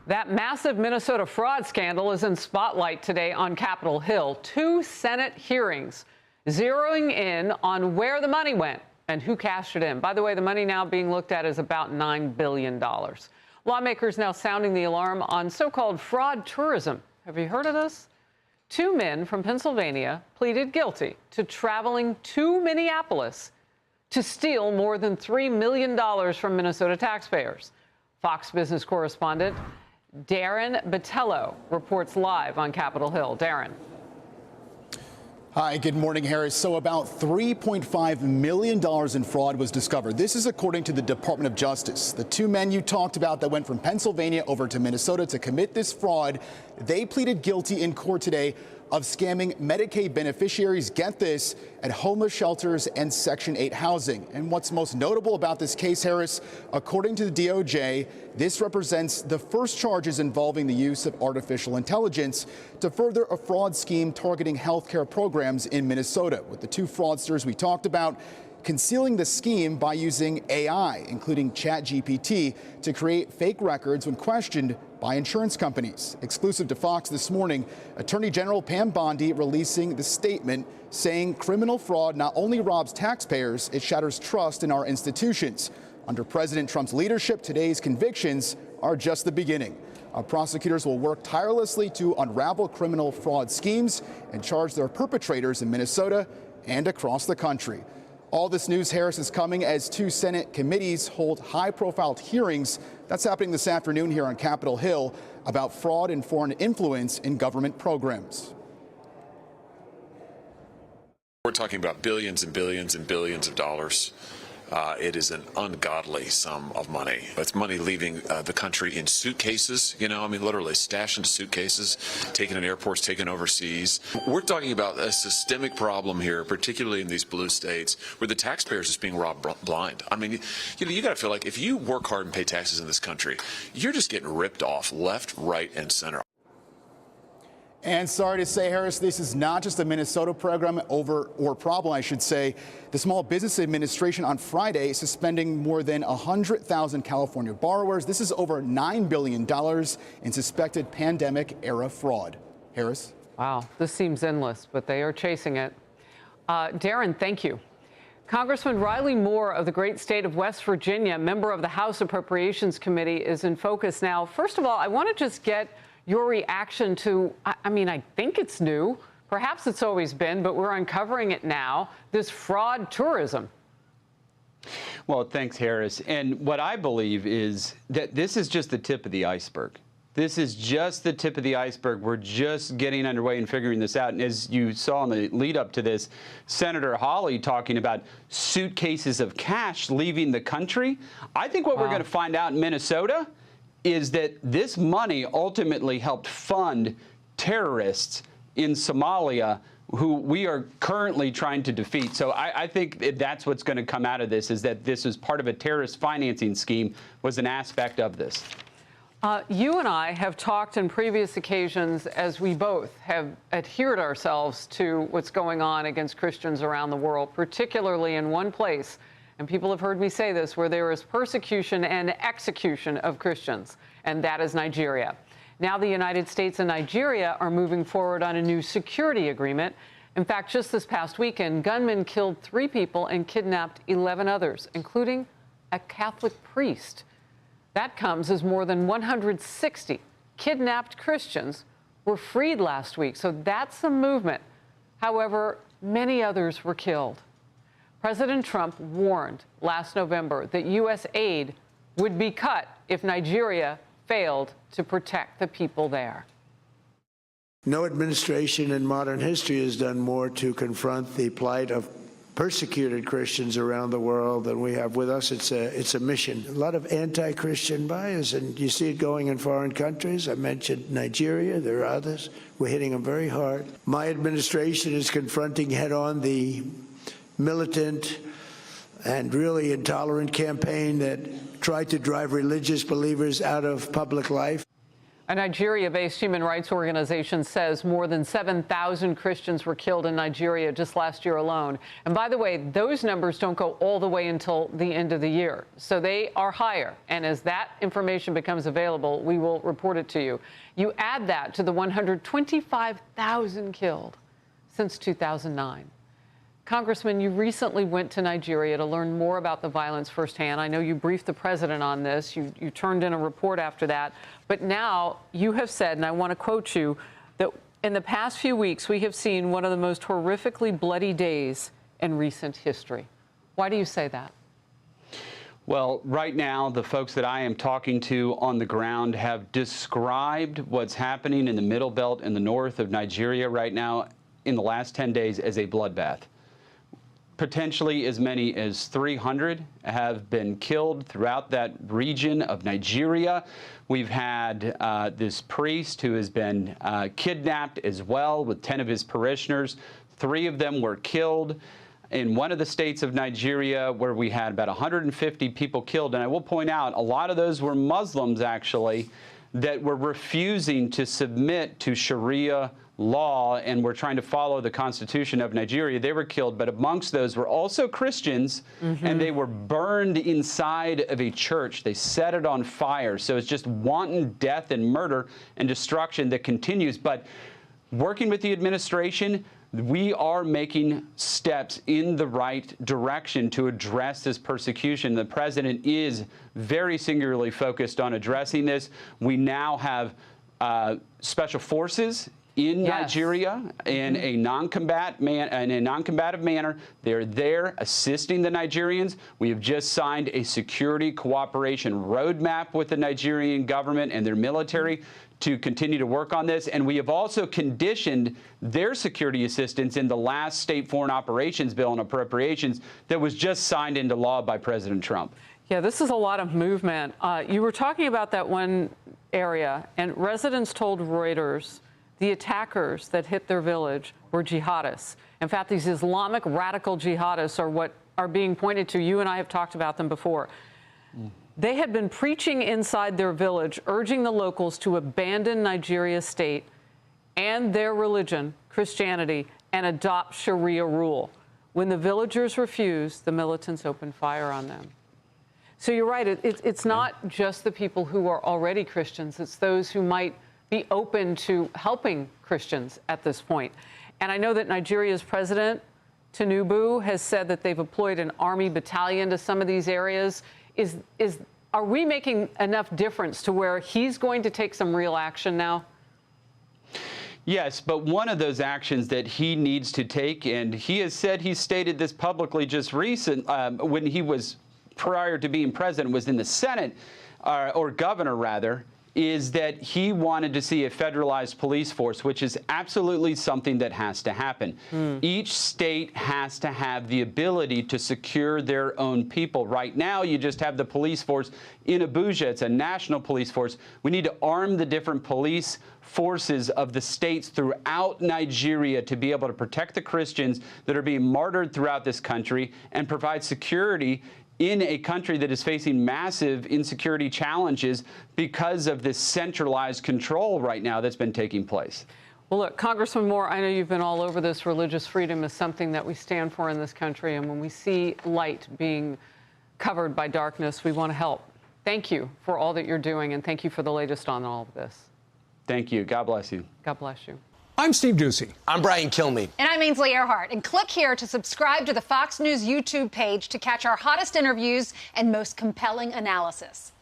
That massive Minnesota fraud scandal is in spotlight today on Capitol Hill. 2 Senate hearings zeroing in on where the money went and who cashed it in. By the way, the money now being looked at is about $9 billion. Lawmakers now sounding the alarm on so-called fraud tourism. Have you heard of this? 2 men from Pennsylvania pleaded guilty to traveling to Minneapolis to steal more than $3 million from Minnesota taxpayers. Fox Business correspondent Darren Botello reports live on Capitol Hill. Darren. Hi, good morning, Harris. So about $3.5 million in fraud was discovered. This is according to the Department of Justice. The 2 men you talked about that went from Pennsylvania over to Minnesota to commit this fraud, they pleaded guilty in court today of scamming Medicaid beneficiaries, get this, at homeless shelters and Section 8 housing. And what's most notable about this case, Harris, according to the DOJ, this represents the first charges involving the use of artificial intelligence to further a fraud scheme targeting health care programs in Minnesota, with the 2 fraudsters we talked about concealing the scheme by using AI, including ChatGPT, to create fake records when questioned by insurance companies. Exclusive to Fox this morning, Attorney General Pam Bondi releasing the statement saying criminal fraud not only robs taxpayers, it shatters trust in our institutions. Under President Trump's leadership, today's convictions are just the beginning. Our prosecutors will work tirelessly to unravel criminal fraud schemes and charge their perpetrators in Minnesota and across the country. All this news, Harris, is coming as 2 Senate committees hold high-profile hearings. That's happening this afternoon here on Capitol Hill about fraud and foreign influence in government programs. We're talking about billions and billions and billions of dollars. It is an ungodly sum of money. It's money leaving the country in suitcases, literally stashed into suitcases, taken in airports, taken overseas. We're talking about a systemic problem here, particularly in these blue states, where the taxpayers is being robbed blind. You got to feel like if you work hard and pay taxes in this country, you're just getting ripped off left, right, and center. And sorry to say, Harris, this is not just a Minnesota problem, I should say. The Small Business Administration on Friday suspending more than 100,000 California borrowers. This is over $9 billion in suspected pandemic-era fraud. Harris? Wow, this seems endless, but they are chasing it. Darren, thank you. Congressman Riley Moore of the great state of West Virginia, member of the House Appropriations Committee, is in focus now. First of all, I want to just get your reaction to, I think it's new. Perhaps it's always been, but we're uncovering it now, this fraud tourism. Well, thanks, Harris. And what I believe is that this is just the tip of the iceberg. This is just the tip of the iceberg. We're just getting underway and figuring this out. And as you saw in the lead up to this, Senator Hawley talking about suitcases of cash leaving the country. I think what we're going to find out in Minnesota is that this money ultimately helped fund terrorists in Somalia who we are currently trying to defeat. So I think that's what's going to come out of this, is that this is part of a terrorist financing scheme, was an aspect of this. You and I have talked on previous occasions, as we both have adhered ourselves to what's going on against Christians around the world, particularly in one place. And people have heard me say this, where there is persecution and execution of Christians, and that is Nigeria. Now the United States and Nigeria are moving forward on a new security agreement. In fact, just this past weekend, gunmen killed 3 people and kidnapped 11 others, including a Catholic priest. That comes as more than 160 kidnapped Christians were freed last week. So that's a movement. However, many others were killed. President Trump warned last November that U.S. aid would be cut if Nigeria failed to protect the people there. No administration in modern history has done more to confront the plight of persecuted Christians around the world than we have. With us, it's a mission. A lot of anti-Christian bias, and you see it going in foreign countries. I mentioned Nigeria. There are others. We're hitting them very hard. My administration is confronting head-on the militant and really intolerant campaign that tried to drive religious believers out of public life. A Nigeria-based human rights organization says more than 7,000 Christians were killed in Nigeria just last year alone. And by the way, those numbers don't go all the way until the end of the year. So they are higher. And as that information becomes available, we will report it to you. You add that to the 125,000 killed since 2009. Congressman, you recently went to Nigeria to learn more about the violence firsthand. I know you briefed the president on this. You turned in a report after that. But now you have said, and I want to quote you, that in the past few weeks, we have seen one of the most horrifically bloody days in recent history. Why do you say that? Well, right now, the folks that I am talking to on the ground have described what's happening in the Middle Belt and the north of Nigeria right now in the last 10 days as a bloodbath. Potentially as many as 300 have been killed throughout that region of Nigeria. We've had this priest who has been kidnapped as well with 10 of his parishioners. 3 of them were killed in one of the states of Nigeria where we had about 150 people killed. And I will point out, a lot of those were Muslims, actually, that were refusing to submit to Sharia law and were trying to follow the Constitution of Nigeria. They were killed, but amongst those were also Christians, and they were burned inside of a church. They set it on fire. So it's just wanton death and murder and destruction that continues. But working with the administration, we are making steps in the right direction to address this persecution. The president is very singularly focused on addressing this. We now have special forces in Nigeria in a non-combative manner. They're there assisting the Nigerians. We have just signed a security cooperation roadmap with the Nigerian government and their military to continue to work on this. And we have also conditioned their security assistance in the last state foreign operations bill and appropriations that was just signed into law by President Trump. Yeah, this is a lot of movement. You were talking about that one area, and residents told Reuters the attackers that hit their village were jihadists. In fact, these Islamic radical jihadists are what are being pointed to. You and I have talked about them before. They had been preaching inside their village, urging the locals to abandon Nigeria's state and their religion, Christianity, and adopt Sharia rule. When the villagers refused, the militants opened fire on them. So you're right, it's not just the people who are already Christians, it's those who might be open to helping Christians at this point. And I know that Nigeria's president, Tinubu, has said that they've deployed an army battalion to some of these areas. Are we making enough difference to where he's going to take some real action now? Yes, but one of those actions that he needs to take, and he has said, he stated this publicly just when he was, prior to being president, was in the Senate, or governor rather, is that he wanted to see a federalized police force, which is absolutely something that has to happen. Each state has to have the ability to secure their own people. Right now, you just have the police force in Abuja. It's a national police force. We need to arm the different police forces of the states throughout Nigeria to be able to protect the Christians that are being martyred throughout this country and provide security in a country that is facing massive insecurity challenges because of this centralized control right now that's been taking place. Well, look, Congressman Moore, I know you've been all over this. Religious freedom is something that we stand for in this country, and when we see light being covered by darkness, we want to help. Thank you for all that you're doing, and thank you for the latest on all of this. Thank you. God bless you. God bless you. I'm Steve Ducey. I'm Brian Kilmeade. And I'm Ainsley Earhart. And click here to subscribe to the Fox News YouTube page to catch our hottest interviews and most compelling analysis.